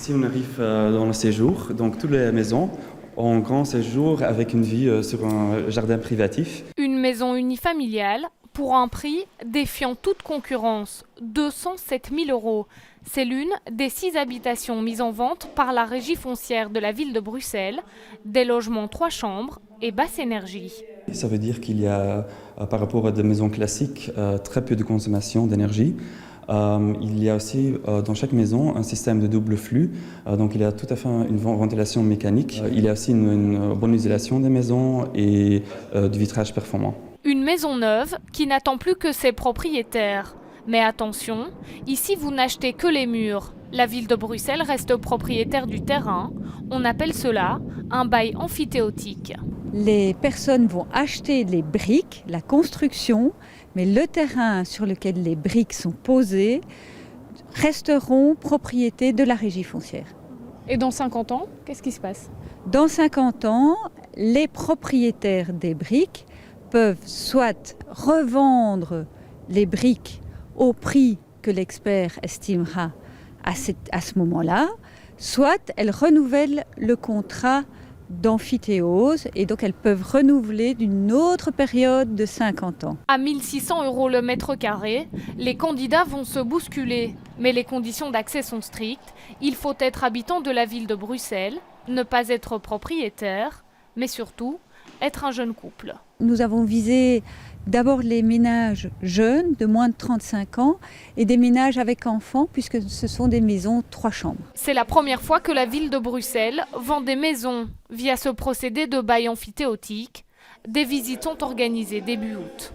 Ici, on arrive dans le séjour, donc toutes les maisons ont un grand séjour avec une vue sur un jardin privatif. Une maison unifamiliale pour un prix défiant toute concurrence, 207 000 €. C'est l'une des 6 habitations mises en vente par la régie foncière de la ville de Bruxelles, des logements 3 chambres et basse énergie. Ça veut dire qu'il y a, par rapport à des maisons classiques, très peu de consommation d'énergie. Il y a aussi dans chaque maison un système de double flux, donc il y a tout à fait une ventilation mécanique. Il y a aussi une bonne isolation des maisons et du vitrage performant. Une maison neuve qui n'attend plus que ses propriétaires. Mais attention, ici vous n'achetez que les murs. La ville de Bruxelles reste propriétaire du terrain. On appelle cela un bail amphithéotique. Les personnes vont acheter les briques, la construction, mais le terrain sur lequel les briques sont posées resteront propriété de la régie foncière. Et dans 50 ans, qu'est-ce qui se passe? Dans 50 ans, les propriétaires des briques peuvent soit revendre les briques au prix que l'expert estimera à ce moment-là, soit elles renouvellent le contrat d'amphithéose et donc elles peuvent renouveler d'une autre période de 50 ans. À 1 600 € le mètre carré, les candidats vont se bousculer. Mais les conditions d'accès sont strictes. Il faut être habitant de la ville de Bruxelles, ne pas être propriétaire, mais surtout être un jeune couple. Nous avons visé d'abord les ménages jeunes de moins de 35 ans et des ménages avec enfants puisque ce sont des maisons 3 chambres. C'est la première fois que la ville de Bruxelles vend des maisons via ce procédé de bail amphithéotique. Des visites sont organisées début août.